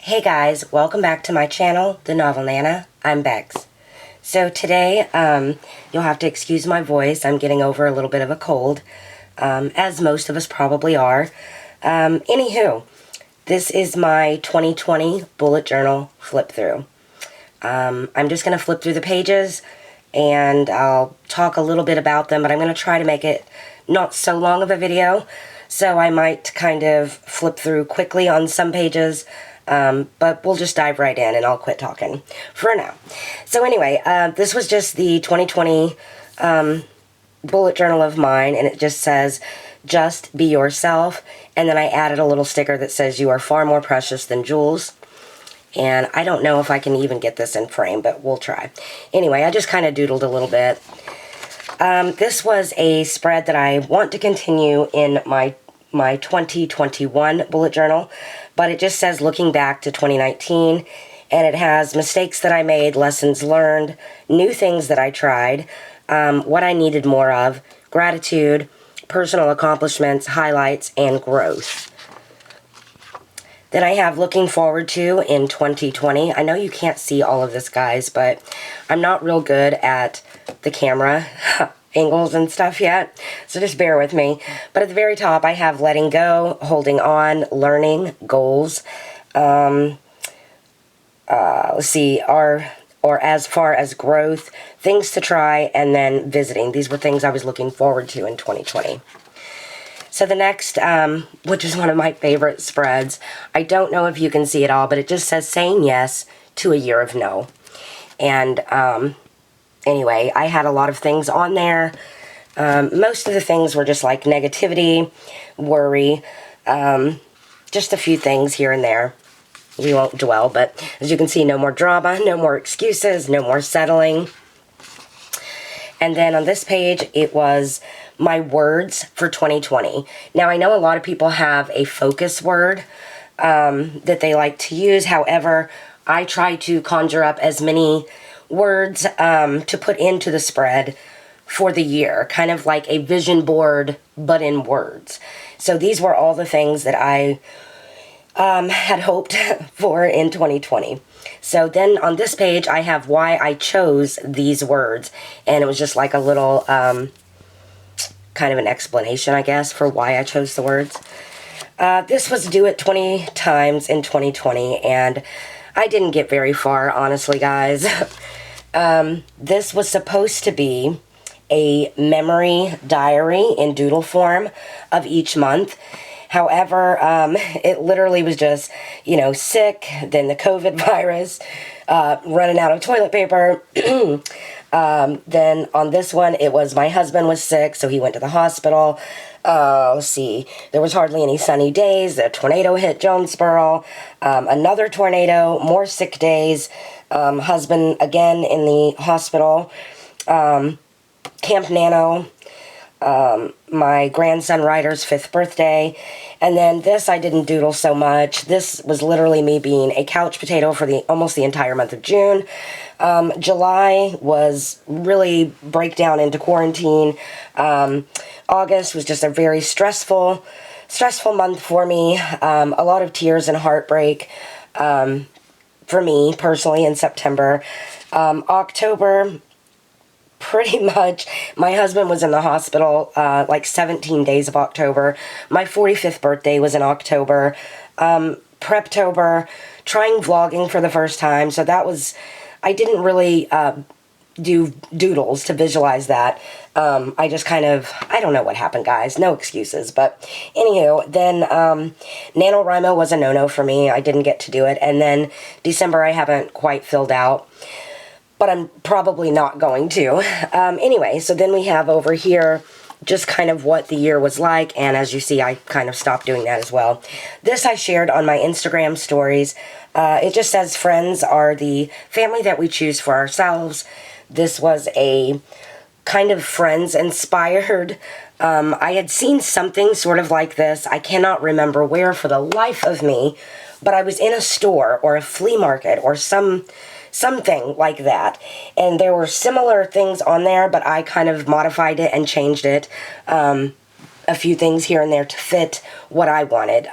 Hey guys, welcome back to my channel, The Novel Nana. I'm Bex. So today, you'll have to excuse my voice. I'm getting over a little bit of a cold, as most of us probably are. Anywho, this is my 2020 bullet journal flip through. I'm just going to flip through the pages and I'll talk a little bit about them, but I'm going to try to make it not so long of a video. So I might kind of flip through quickly on some pages, but we'll just dive right in and I'll quit talking for now. So anyway, this was just the 2020 bullet journal of mine, and it just says, just be yourself. And then I added a little sticker that says, you are far more precious than jewels. And I don't know if I can even get this in frame, but we'll try. Anyway, I just kind of doodled a little bit. This was a spread that I want to continue in my 2021 bullet journal, but it just says looking back to 2019, and it has mistakes that I made, lessons learned, new things that I tried, what I needed more of, gratitude, personal accomplishments, highlights, and growth. Then I have looking forward to in 2020. I know you can't see all of this, guys, but I'm not real good at the camera angles and stuff yet, so just bear with me. But at the very top, I have letting go, holding on, learning, goals. Let's see, or as far as growth, things to try, and then visiting. These were things I was looking forward to in 2020. So the next, which is one of my favorite spreads, I don't know if you can see it all, but it just says saying yes to a year of no. And anyway, I had a lot of things on there. Most of the things were just like negativity, worry, just a few things here and there. We won't dwell, but as you can see, no more drama, no more excuses, no more settling. And then on this page, it was my words for 2020. Now, I know a lot of people have a focus word that they like to use. However, I try to conjure up as many words to put into the spread for the year, kind of like a vision board, but in words. So these were all the things that I had hoped for in 2020. So then on this page, I have why I chose these words, and it was just like a little kind of an explanation, I guess, for why I chose the words. This was do it 20 times in 2020, and I didn't get very far, honestly, guys. This was supposed to be a memory diary in doodle form of each month. However, it literally was just, sick, then the COVID virus, running out of toilet paper. Then on this one, it was my husband was sick, so he went to the hospital. Let's see, there was hardly any sunny days. A tornado hit Jonesboro, another tornado, more sick days, husband again in the hospital, Camp Nano, my grandson Ryder's 5th birthday, and then this I didn't doodle so much. This was literally me being a couch potato for almost the entire month of June. July was really breakdown into quarantine. August was just a very stressful month for me. A lot of tears and heartbreak for me personally in September. October, pretty much, my husband was in the hospital like 17 days of October. My 45th birthday was in October. Preptober, trying vlogging for the first time. So that was, I didn't really do doodles to visualize that. I just kind of, I don't know what happened, guys. No excuses. But anywho, then NaNoWriMo was a no-no for me. I didn't get to do it. And then December I haven't quite filled out, but I'm probably not going to. Anyway, so then we have over here just kind of what the year was like, and as you see, I kind of stopped doing that as well. This I shared on my Instagram stories. It just says friends are the family that we choose for ourselves. This was a kind of Friends-inspired. I had seen something sort of like this. I cannot remember where for the life of me, but I was in a store or a flea market or something like that, and there were similar things on there, but I kind of modified it and changed it, a few things here and there to fit what I wanted.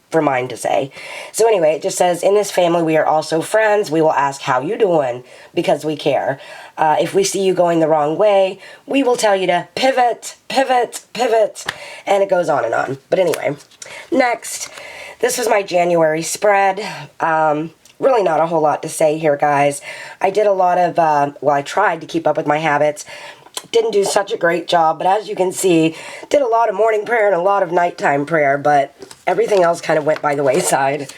for mine to say. So anyway, it just says, in this family, we are also friends. We will ask how you doing because we care. If we see you going the wrong way, we will tell you to pivot, pivot, pivot. And it goes on and on. But anyway, next, this was my January spread. Really not a whole lot to say here, guys. I did a lot of, well, I tried to keep up with my habits. Didn't do such a great job, but as you can see, did a lot of morning prayer and a lot of nighttime prayer, but everything else kind of went by the wayside.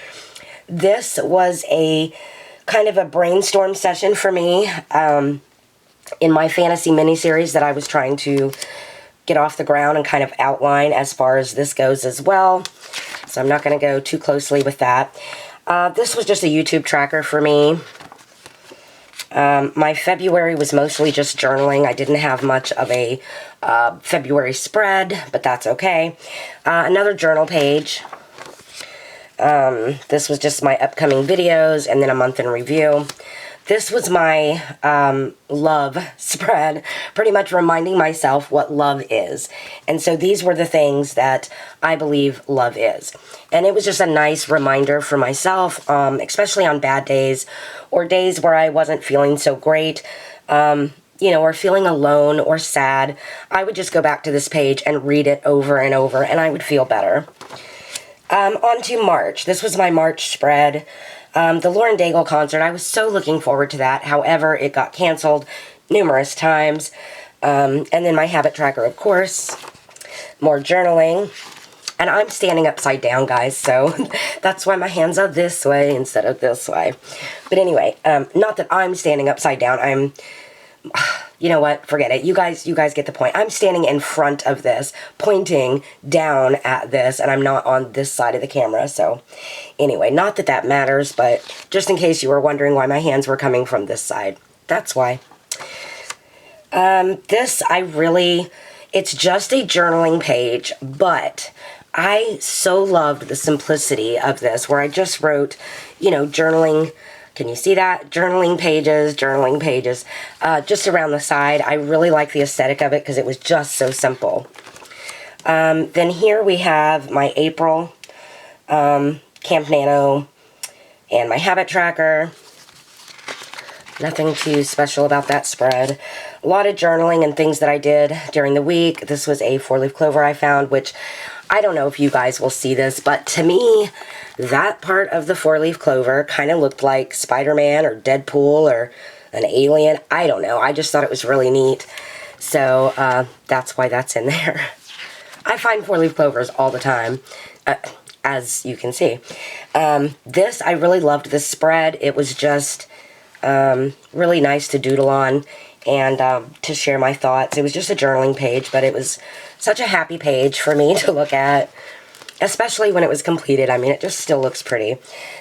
This was a kind of a brainstorm session for me in my fantasy miniseries that I was trying to get off the ground and kind of outline as far as this goes as well. So I'm not going to go too closely with that. This was just a YouTube tracker for me. My February was mostly just journaling. I didn't have much of a February spread, but that's okay. Another journal page. This was just my upcoming videos and then a month in review. This was my love spread, pretty much reminding myself what love is. And so these were the things that I believe love is. And it was just a nice reminder for myself, especially on bad days or days where I wasn't feeling so great, you know, or feeling alone or sad. I would just go back to this page and read it over and over, and I would feel better. On to March. This was my March spread. The Lauren Daigle concert, I was so looking forward to that. However, it got canceled numerous times. And then my habit tracker, of course. More journaling. And I'm standing upside down, guys, so that's why my hands are this way instead of this way. But anyway, not that I'm standing upside down. I'm, you know what? Forget it. You guys get the point. I'm standing in front of this, pointing down at this, and I'm not on this side of the camera. So anyway, not that that matters, but just in case you were wondering why my hands were coming from this side, that's why. This, it's just a journaling page, but I so loved the simplicity of this, where I just wrote, you know, journaling. Can you see that? Journaling pages, just around the side. I really like the aesthetic of it because it was just so simple. Then here we have my April Camp Nano and my habit tracker. Nothing too special about that spread. A lot of journaling and things that I did during the week. This was a 4-leaf clover I found, which I don't know if you guys will see this, but to me, that part of the 4-leaf clover kind of looked like Spider-Man or Deadpool or an alien. I don't know. I just thought it was really neat. So that's why that's in there. I find 4-leaf clovers all the time, as you can see. This, I really loved this spread. It was just really nice to doodle on and to share my thoughts. It was just a journaling page, but it was such a happy page for me to look at, especially when it was completed. I mean, it just still looks pretty.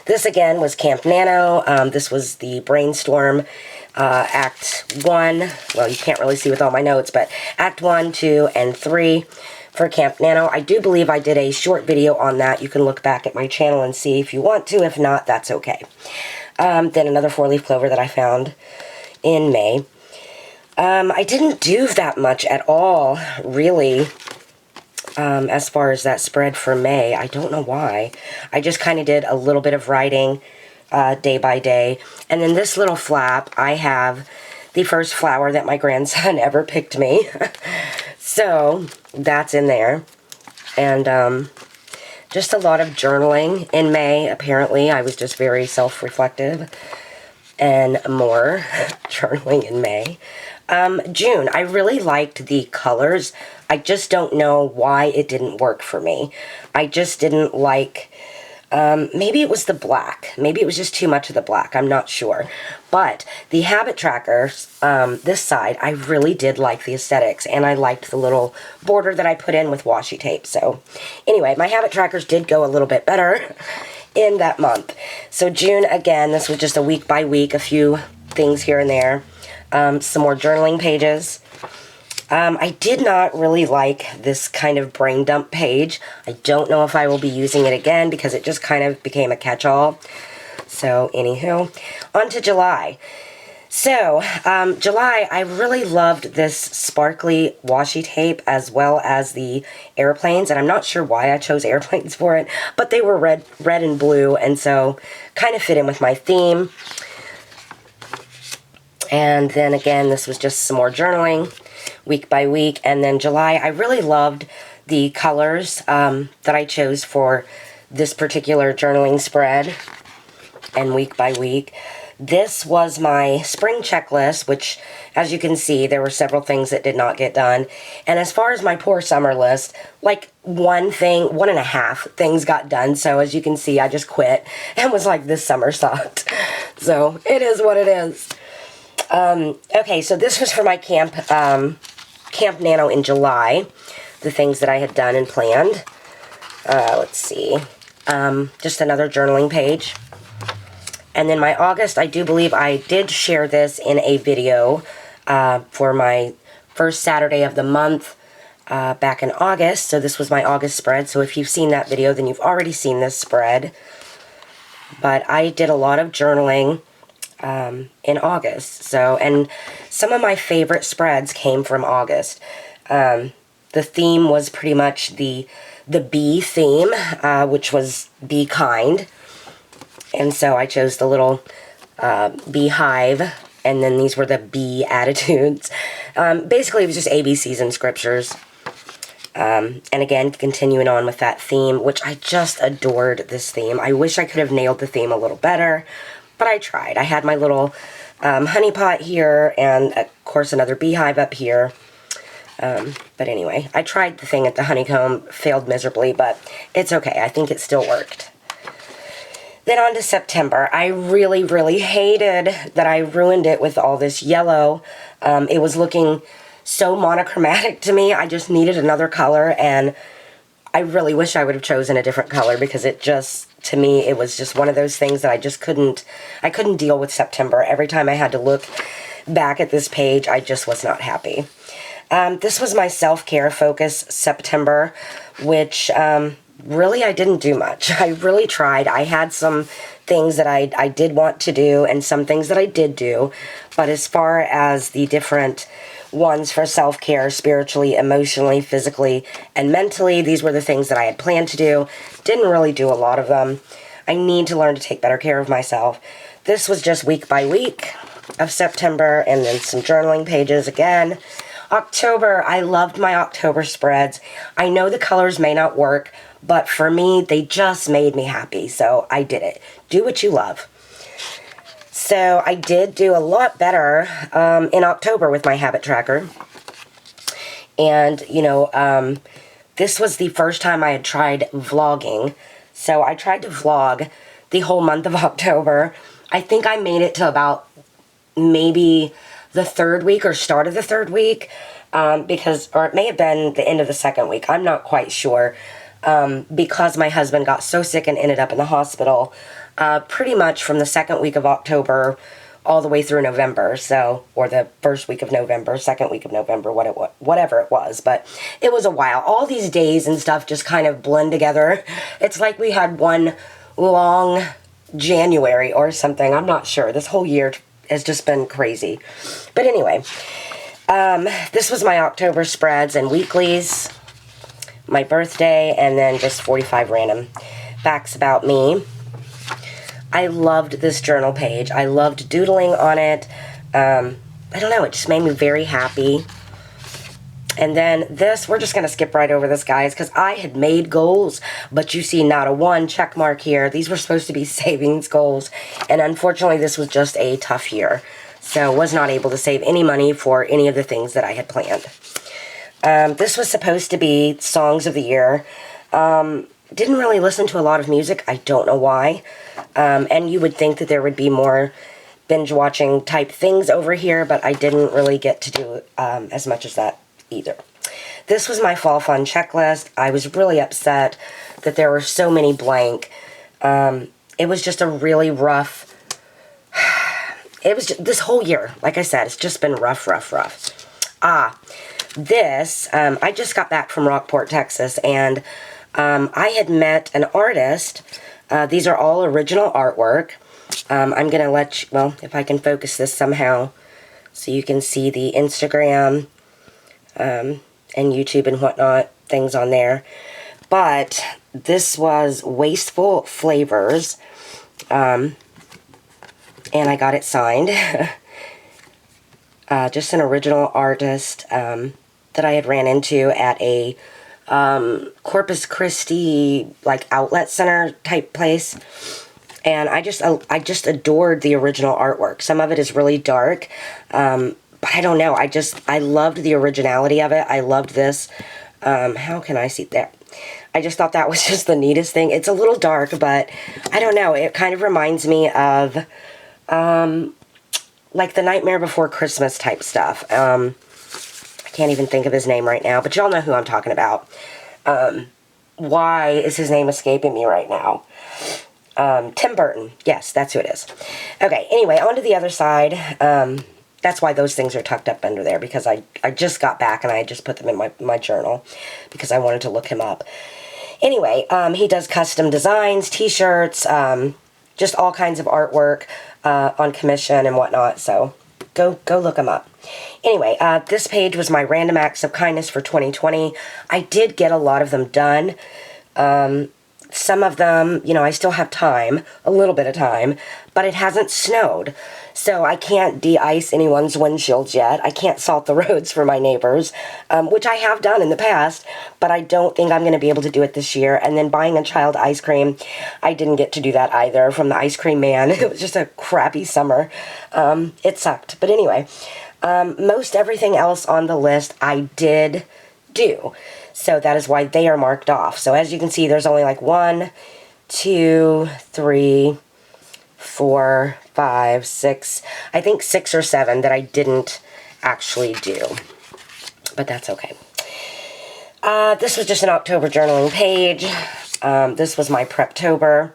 This, again, was Camp Nano. This was the Brainstorm Act 1. Well, you can't really see with all my notes, but Act 1, 2, and 3 for Camp Nano. I do believe I did a short video on that. You can look back at my channel and see if you want to. If not, that's okay. Then another 4-leaf clover that I found in May. I didn't do that much at all, really, as far as that spread for May. I don't know why. I just kind of did a little bit of writing day by day. And then this little flap, I have the first flower that my grandson ever picked me. So that's in there. And just a lot of journaling in May, apparently. I was just very self-reflective. And more journaling in May. June, I really liked the colors. I just don't know why it didn't work for me. I just didn't like, maybe it was the black. Maybe it was just too much of the black. I'm not sure. But the habit tracker, this side, I really did like the aesthetics. And I liked the little border that I put in with washi tape. So anyway, my habit trackers did go a little bit better in that month. So June, again, this was just a week by week, a few things here and there. Some more journaling pages. I did not really like this kind of brain dump page. I don't know if I will be using it again because it just kind of became a catch-all. So, anywho, on to July. So, July, I really loved this sparkly washi tape as well as the airplanes, and I'm not sure why I chose airplanes for it, but they were red and blue, and so kind of fit in with my theme. And then again, this was just some more journaling, week by week. And then July, I really loved the colors that I chose for this particular journaling spread, and week by week. This was my spring checklist, which, as you can see, there were several things that did not get done. And as far as my poor summer list, like one and a half things got done. So as you can see, I just quit and was like, this summer sucked. So it is what it is. Okay, so this was for my Camp Nano in July, the things that I had done and planned. Let's see, just another journaling page. And then my August, I do believe I did share this in a video for my first Saturday of the month back in August. So this was my August spread. So if you've seen that video, then you've already seen this spread. But I did a lot of journaling in August. So, and some of my favorite spreads came from August. The theme was pretty much the bee theme, which was be kind. And so I chose the little beehive, and then these were the bee attitudes. Basically, it was just ABCs and scriptures. And again, continuing on with that theme, which I just adored this theme. I wish I could have nailed the theme a little better, but I tried. I had my little honey pot here, and of course another beehive up here. But anyway, I tried the thing at the honeycomb, failed miserably, but it's okay. I think it still worked. Then on to September. I really, really hated that I ruined it with all this yellow. It was looking so monochromatic to me. I just needed another color, and I really wish I would have chosen a different color, because it just, to me, it was just one of those things that I just couldn't deal with September. Every time I had to look back at this page, I just was not happy. This was my self-care focus September, which really I didn't do much. I really tried. I had some things that I did want to do and some things that I did do, but as far as the different ones for self-care, spiritually, emotionally, physically, and mentally, these were the things that I had planned to do. Didn't really do a lot of them. I need to learn to take better care of myself. This was just week by week of September, and then some journaling pages again. October, I loved my October spreads. I know the colors may not work, but for me, they just made me happy, so I did it. Do what you love. So I did do a lot better in October with my habit tracker. And, you know, this was the first time I had tried vlogging. So I tried to vlog the whole month of October. I think I made it to about maybe the third week or start of the third week. Or it may have been the end of the second week. I'm not quite sure. Because my husband got so sick and ended up in the hospital pretty much from the second week of October all the way through November, so, or the first week of November, second week of November, whatever it was, but it was a while. All these days and stuff just kind of blend together. It's like we had one long January or something. I'm not sure. This whole year has just been crazy. But anyway, this was my October spreads and weeklies, my birthday, and then just 45 random facts about me. I loved this journal page. I loved doodling on it. I don't know, it just made me very happy. And then this, we're just going to skip right over this, guys, because I had made goals, but you see not a one check mark here. These were supposed to be savings goals, and unfortunately this was just a tough year. So was not able to save any money for any of the things that I had planned. This was supposed to be songs of the year. Didn't really listen to a lot of music. I don't know why. And you would think that there would be more binge watching type things over here, but I didn't really get to do as much as that either. This was my fall fun checklist. I was really upset that there were so many blank. It was just a really rough, it was just, this whole year, like I said, it's just been rough. This, I just got back from Rockport, Texas, and I had met an artist. These are all original artwork, I'm going to let you, well, if I can focus this somehow, so you can see the Instagram and YouTube and whatnot, things on there. But this was Wasteful Flavors, and I got it signed. Just an original artist that I had ran into at a Corpus Christi, like, outlet center type place. And I just adored the original artwork. Some of it is really dark, but I don't know. I loved the originality of it. I loved this. How can I see that? I just thought that was just the neatest thing. It's a little dark, but I don't know. It kind of reminds me of, like, the Nightmare Before Christmas type stuff. I can't even think of his name right now, but y'all know who I'm talking about. Why is his name escaping me right now? Tim Burton. Yes, that's who it is. Okay, anyway, on to the other side. That's why those things are tucked up under there, because I just got back and I just put them in my journal because I wanted to look him up. Anyway, he does custom designs, t-shirts, just all kinds of artwork on commission and whatnot, so go look him up. Anyway, this page was my random acts of kindness for 2020. I did get a lot of them done. Some of them, you know, I still have time, a little bit of time, but it hasn't snowed. So I can't de-ice anyone's windshields yet. I can't salt the roads for my neighbors, which I have done in the past, but I don't think I'm going to be able to do it this year. And then buying a child ice cream, I didn't get to do that either from the ice cream man. It was just a crappy summer. It sucked. But anyway, most everything else on the list I did do. So that is why they are marked off. So as you can see, there's only like 1, 2, 3, 4, 5, 6, I think 6 or 7 that I didn't actually do. But that's okay. This was just an October journaling page. This was my preptober,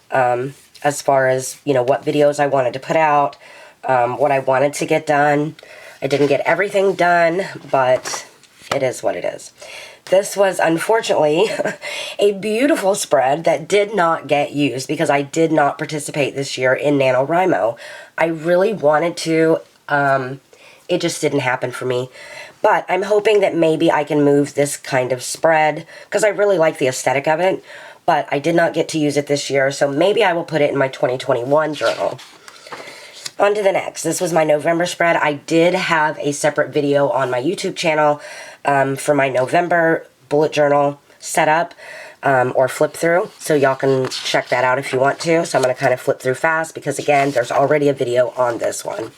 as far as, you know, what videos I wanted to put out, what I wanted to get done. I didn't get everything done, but it is what it is. This was, unfortunately, a beautiful spread that did not get used because I did not participate this year in NaNoWriMo. I really wanted to. It just didn't happen for me. But I'm hoping that maybe I can move this kind of spread because I really like the aesthetic of it. But I did not get to use it this year, so maybe I will put it in my 2021 journal. On to the next. This was my November spread. I did have a separate video on my YouTube channel for my November bullet journal setup or flip through. So y'all can check that out if you want to. So I'm going to kind of flip through fast because, again, there's already a video on this one.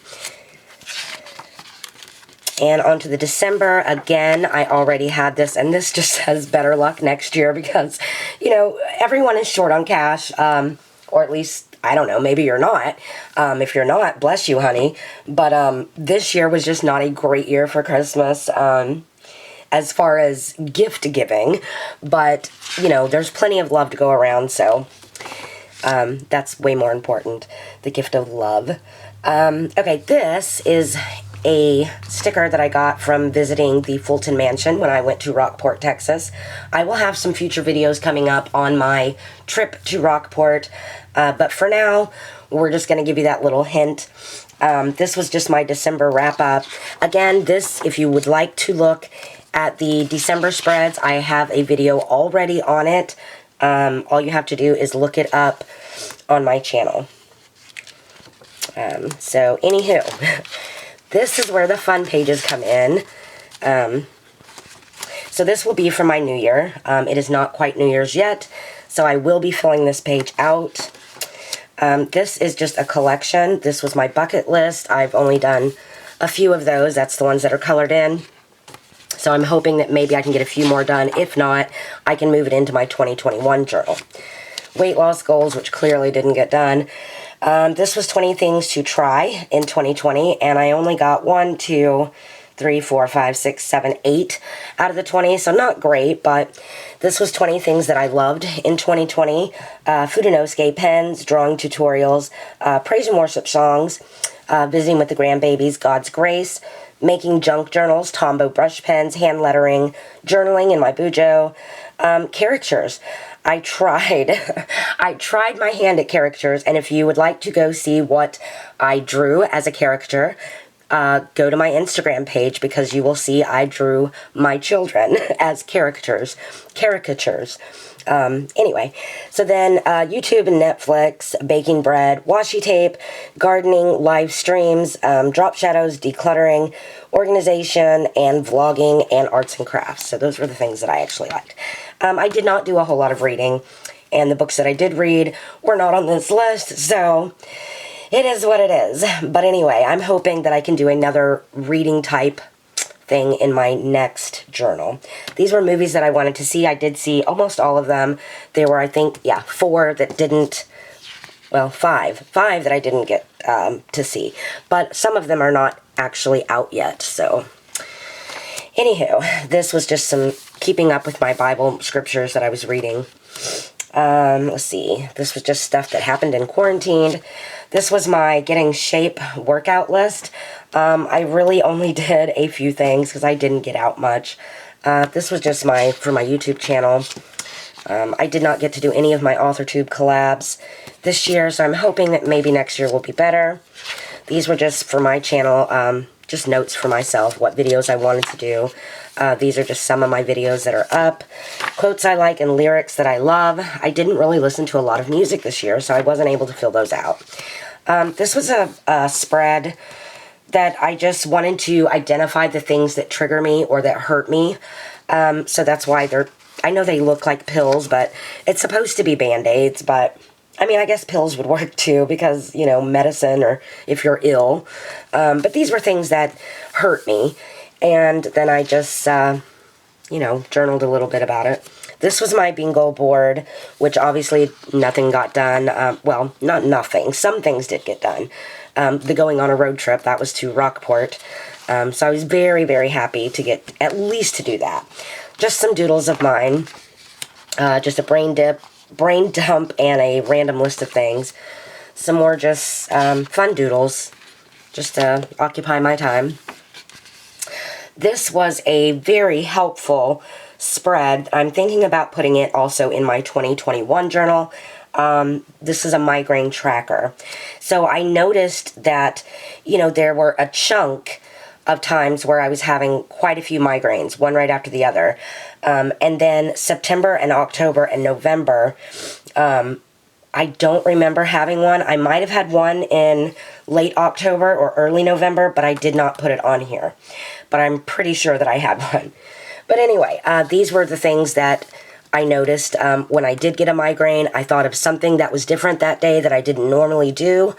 And on to the December. Again, I already had this, and this just says better luck next year because, you know, everyone is short on cash, or at least, I don't know, maybe you're not. If you're not, bless you, honey. But this year was just not a great year for Christmas as far as gift giving. But, you know, there's plenty of love to go around, so that's way more important, the gift of love. Okay, this is a sticker that I got from visiting the Fulton Mansion when I went to Rockport, Texas. I will have some future videos coming up on my trip to Rockport, but for now, we're just going to give you that little hint. This was just my December wrap-up. Again, this, if you would like to look at the December spreads, I have a video already on it. All you have to do is look it up on my channel. So, anywho, this is where the fun pages come in. So this will be for my New Year. It is not quite New Year's yet, so I will be filling this page out. This is just a collection. This was my bucket list. I've only done a few of those. That's the ones that are colored in. So I'm hoping that maybe I can get a few more done. If not, I can move it into my 2021 journal. Weight loss goals, which clearly didn't get done. This was 20 things to try in 2020, and I only got 1, 2, 3, 4, 5, 6, 7, 8 out of the 20, so not great, but this was 20 things that I loved in 2020. Food and Noscape pens, drawing tutorials, praise and worship songs, visiting with the grandbabies, God's grace, making junk journals, Tombow brush pens, hand lettering, journaling in my Bujo, caricatures. I tried. I tried my hand at caricatures, and if you would like to go see what I drew as a caricature, go to my Instagram page, because you will see I drew my children as caricatures. Anyway, so then YouTube and Netflix, baking bread, washi tape, gardening, live streams, drop shadows, decluttering, organization, and vlogging, and arts and crafts. So those were the things that I actually liked. I did not do a whole lot of reading, and the books that I did read were not on this list, so it is what it is. But anyway, I'm hoping that I can do another reading type thing in my next journal. These were movies that I wanted to see. I did see almost all of them. There were, I think, yeah, 4 that didn't, well, 5 that I didn't get to see. But some of them are not actually out yet, so anywho, this was just some keeping up with my Bible scriptures that I was reading. Let's see. This was just stuff that happened in quarantine. This was my getting shape workout list. I really only did a few things because I didn't get out much. This was just for my YouTube channel. I did not get to do any of my AuthorTube collabs this year, so I'm hoping that maybe next year will be better. These were just for my channel, just notes for myself, what videos I wanted to do. These are just some of my videos that are up. Quotes I like and lyrics that I love. I didn't really listen to a lot of music this year, so I wasn't able to fill those out. This was a spread that I just wanted to identify the things that trigger me or that hurt me. So that's why I know they look like pills, but it's supposed to be Band-Aids, but I mean, I guess pills would work too because, you know, medicine or if you're ill. But these were things that hurt me. And then I just, you know, journaled a little bit about it. This was my bingo board, which obviously nothing got done. Well, not nothing. Some things did get done. The going on a road trip, that was to Rockport. So I was very, very happy to get at least to do that. Just some doodles of mine. Just a brain dump, and a random list of things. Some more just fun doodles, just to occupy my time. This was a very helpful spread. I'm thinking about putting it also in my 2021 journal. This is a migraine tracker. So I noticed that, you know, there were a chunk of times where I was having quite a few migraines, one right after the other. And then September and October and November, I don't remember having one. I might have had one in late October or early November, but I did not put it on here. But I'm pretty sure that I had one. But anyway, these were the things that I noticed when I did get a migraine. I thought of something that was different that day that I didn't normally do.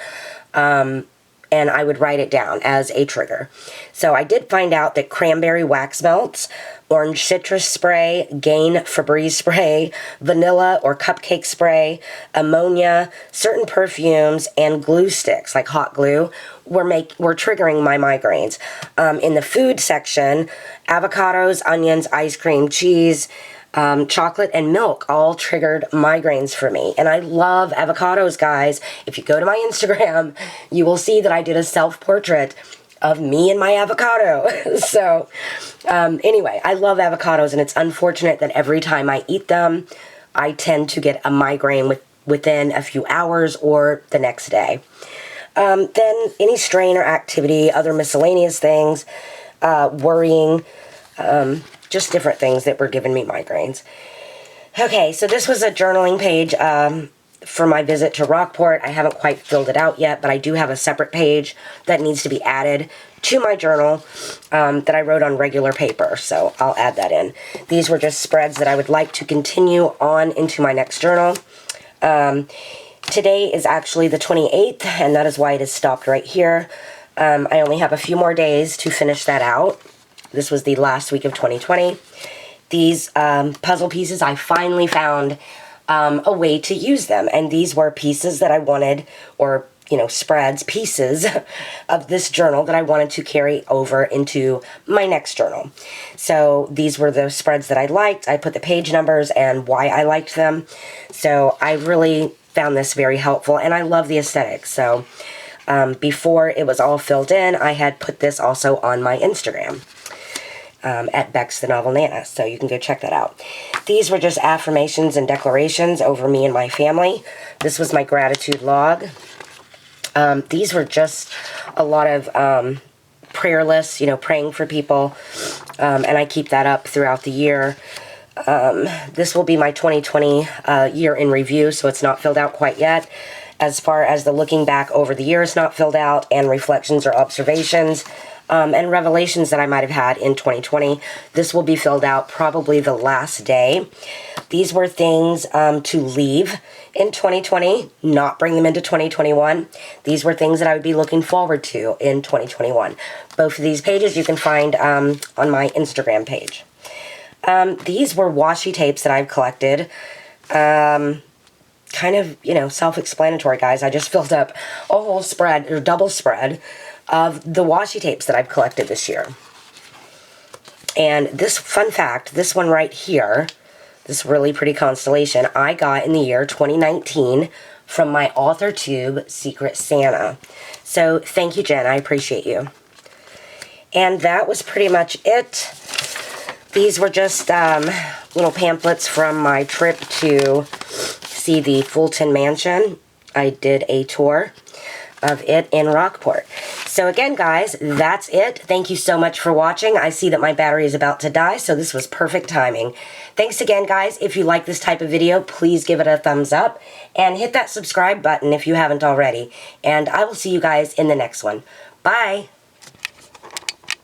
And I would write it down as a trigger. So I did find out that cranberry wax melts, orange citrus spray, Gain Febreze spray, vanilla or cupcake spray, ammonia, certain perfumes, and glue sticks, like hot glue, were triggering my migraines. In the food section, avocados, onions, ice cream, cheese, chocolate, and milk all triggered migraines for me. And I love avocados, guys. If you go to my Instagram, you will see that I did a self-portrait of me and my avocado. So, anyway, I love avocados, and it's unfortunate that every time I eat them, I tend to get a migraine within a few hours or the next day. Then any strain or activity, other miscellaneous things, worrying, just different things that were giving me migraines. Okay, so this was a journaling page for my visit to Rockport. I haven't quite filled it out yet, but I do have a separate page that needs to be added to my journal that I wrote on regular paper, so I'll add that in. These were just spreads that I would like to continue on into my next journal. Today is actually the 28th, and that is why it is stopped right here. I only have a few more days to finish that out. This was the last week of 2020. These puzzle pieces, I finally found a way to use them. And these were pieces that I wanted, or, you know, spreads, pieces of this journal that I wanted to carry over into my next journal. So these were the spreads that I liked. I put the page numbers and why I liked them. So I really found this very helpful, and I love the aesthetic. So before it was all filled in, I had put this also on my Instagram. at Beck's the Novel Nana, so you can go check that out. These were just affirmations and declarations over me and my family. This was my gratitude log. These were just a lot of prayer lists, you know, praying for people, and I keep that up throughout the year. This will be my 2020 year in review, so it's not filled out quite yet. As far as the looking back over the year is not filled out, and reflections or observations, and revelations that I might have had in 2020. This will be filled out probably the last day. These were things to leave in 2020, not bring them into 2021. These were things that I would be looking forward to in 2021. Both of these pages you can find on my Instagram page. These were washi tapes that I've collected. Kind of, you know, self-explanatory, guys. I just filled up a whole spread, or double spread, of the washi tapes that I've collected this year. And this, fun fact, this one right here, this really pretty constellation, I got in the year 2019 from my AuthorTube Secret Santa. So, thank you, Jen. I appreciate you. And that was pretty much it. These were just little pamphlets from my trip to see the Fulton Mansion. I did a tour of it in Rockport. So again, guys, that's it. Thank you so much for watching. I see that my battery is about to die, so this was perfect timing. Thanks again, guys. If you like this type of video, please give it a thumbs up and hit that subscribe button if you haven't already. And I will see you guys in the next one. Bye!